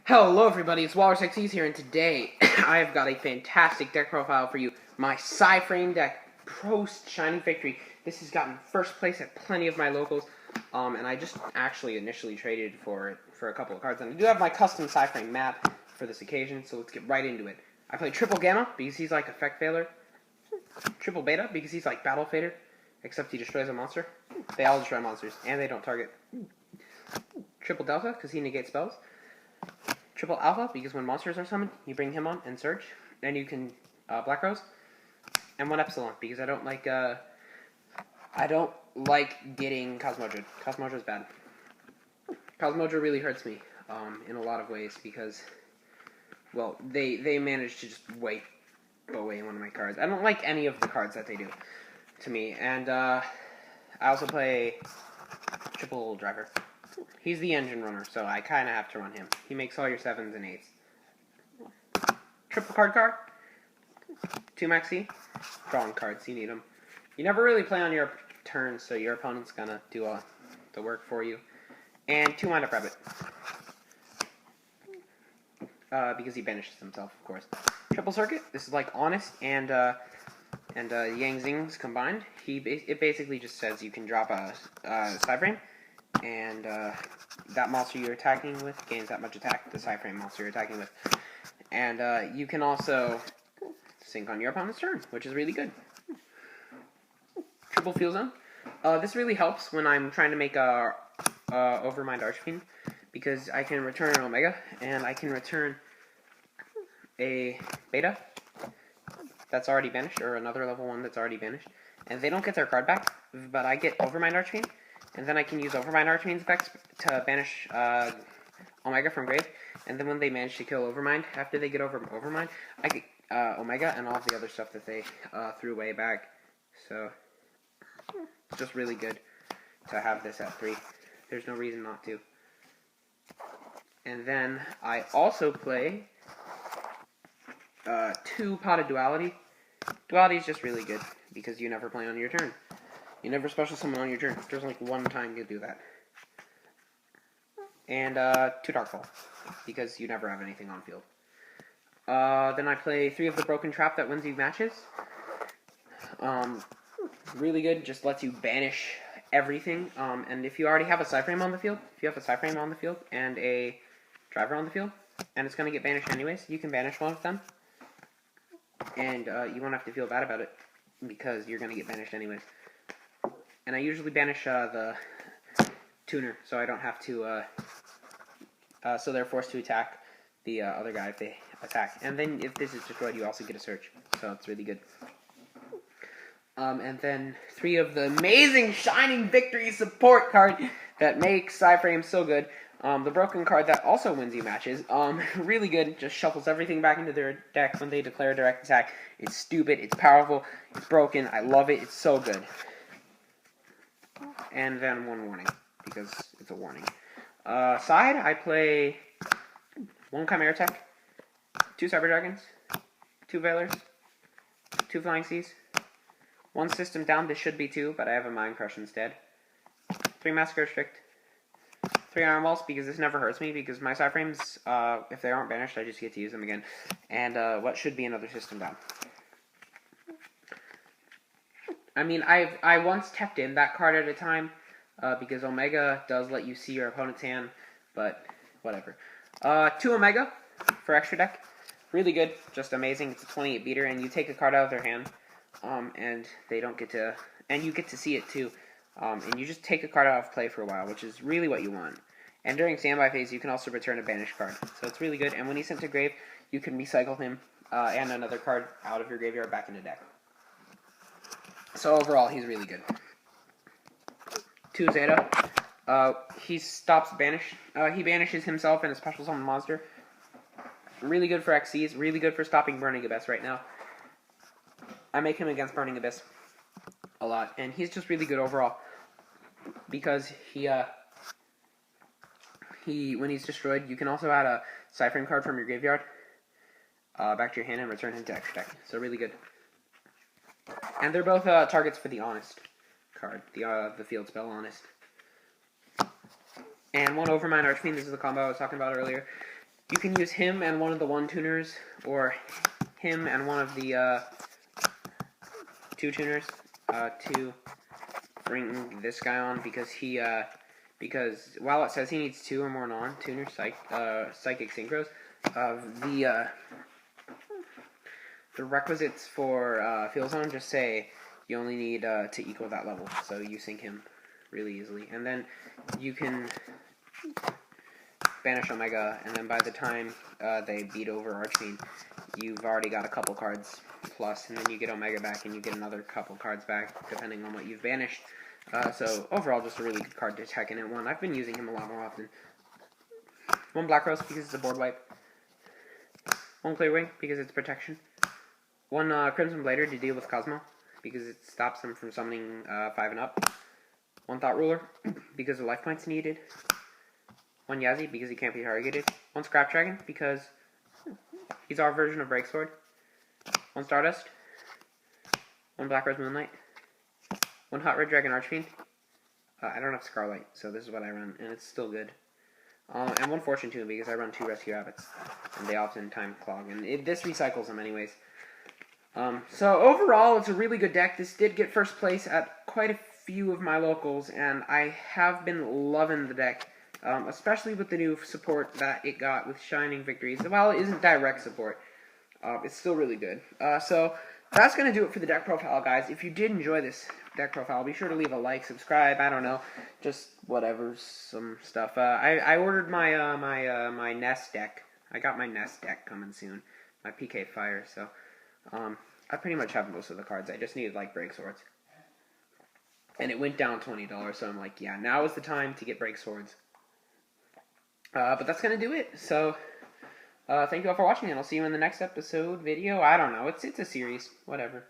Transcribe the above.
Hello everybody, it's Walrusxyz here, and today I have got a fantastic deck profile for you. My PSY-Frame deck, Post Shining Victory. This has gotten first place at plenty of my locals, and I just actually initially traded for it for a couple of cards. And I do have my custom PSY-Frame map for this occasion, so let's get right into it. I play Triple Gamma because he's like Effect Failure, Triple Beta because he's like Battle Fader, except he destroys a monster. They all destroy monsters, and they don't target. Triple Delta because he negates spells. Triple Alpha, because when monsters are summoned, you bring him on and search. Then you can Black Rose. And 1 Epsilon, because I don't like getting Cosmodra. Cosmodra's bad. Cosmodra really hurts me in a lot of ways because, well, they manage to just wipe away one of my cards. I don't like any of the cards that they do to me. And I also play Triple Driver. He's the engine runner, so I kind of have to run him. He makes all your 7s and 8s. Triple card. 2 maxi. Drawing cards, you need them. You never really play on your turn, so your opponent's gonna do the work for you. And 2 Wind Up Rabbit. Because he banishes himself, of course. Triple Circuit. This is like Honest and Yang Zings combined. It basically just says you can drop a PSY-Frame. And that monster you're attacking with gains that much attack, the PSY-Frame monster you're attacking with. And you can also sync on your opponent's turn, which is really good. Triple Field Zone. This really helps when I'm trying to make a Overmind Archfiend, because I can return an Omega, and I can return a Beta that's already banished, or another level 1 that's already banished. And they don't get their card back, but I get Overmind Archfiend. And then I can use Overmind Archfiend's effects to banish Omega from grave. And then when they manage to kill Overmind, after they get over Overmind, I get Omega and all of the other stuff that they threw way back. So, it's just really good to have this at 3. There's no reason not to. And then I also play 2 Potted Duality. Duality is just really good, because you never play on your turn. You never special summon on your turn. There's like 1 time you do that. And 2 Darkfall, because you never have anything on field. Then I play 3 of the Broken Trap that wins you matches. Really good, just lets you banish everything. And if you already have a PSY-Frame on the field, and a Driver on the field, and it's going to get banished anyways, you can banish one of them. And you won't have to feel bad about it, because you're going to get banished anyways. And I usually banish the tuner, so I don't have to, so they're forced to attack the other guy if they attack. And then if this is destroyed, you also get a search, so it's really good. And then 3 of the amazing Shining Victory support card that makes PSY-Frame so good. The Broken card that also wins you matches. Really good, just shuffles everything back into their deck when they declare a direct attack. It's stupid, it's powerful, it's broken, I love it, it's so good. And then 1 warning, because it's a warning. Side, I play 1 Chimera Tech, 2 Cyber Dragons, 2 Veilers, 2 Flying Seas, 1 System Down. This should be 2, but I have a Mind Crush instead. 3 Massacre Restrict, 3 Iron Walls, because this never hurts me, because my PSY-Frames, if they aren't banished, I just get to use them again. And what should be another System Down. I mean, I once kept in that card at a time, because Omega does let you see your opponent's hand, but whatever. 2 Omega for extra deck. Really good, just amazing. It's a 28 beater, and you take a card out of their hand, and they don't get to, and you get to see it too. And you just take a card out of play for a while, which is really what you want. And during standby phase, you can also return a banished card. So it's really good, and when he's sent to grave, you can recycle him and another card out of your graveyard back into deck. So overall, he's really good. 2 Zeta. He stops banish. He banishes himself and a special summon monster. Really good for XCs. Really good for stopping Burning Abyss right now. I make him against Burning Abyss a lot, and he's just really good overall, because he when he's destroyed, you can also add a PSY-Frame card from your graveyard back to your hand and return him to extra deck. So really good. And they're both targets for the Honest card, the field spell Honest. And 1 Overmind Archfiend, this is the combo I was talking about earlier. You can use him and one of the 1-tuners, or him and one of the 2-tuners to bring this guy on, because because while it says he needs 2 or more non-tuner psychic synchros, the requisites for Field Zone just say you only need to equal that level, so you sync him really easily. And then you can banish Omega, and then by the time they beat over Archfiend, you've already got a couple cards plus, and then you get Omega back, and you get another couple cards back, depending on what you've banished. So overall, just a really good card to tech in at 1. I've been using him a lot more often. 1 Black Rose, because it's a board wipe. 1 Clear Wing, because it's protection. 1 Crimson Blader to deal with Cosmo, because it stops him from summoning 5 and up. 1 Thought Ruler, because the life points needed. 1 Yazzie, because he can't be targeted. 1 Scrap Dragon, because he's our version of Break Sword. 1 Stardust. 1 Black Rose Moonlight. 1 Hot Red Dragon Archfiend. I don't have Scarlight, so this is what I run, and it's still good. And 1 Fortune Tune, because I run 2 Rescue Rabbits, and they often time clog, and this recycles them anyways. So overall, it's a really good deck. This did get first place at quite a few of my locals, and I have been loving the deck, especially with the new support that it got with Shining Victories. While it isn't direct support, it's still really good. So that's going to do it for the deck profile, guys. If you did enjoy this deck profile, be sure to leave a like, subscribe, I don't know, just whatever, some stuff. I ordered my my Nest deck. I got my Nest deck coming soon, my PK Fire, so I pretty much have most of the cards. I just needed, like, Break Swords. And it went down $20, so I'm like, yeah, now is the time to get Break Swords. But that's going to do it, so thank you all for watching, and I'll see you in the next episode video. I don't know, it's a series, whatever.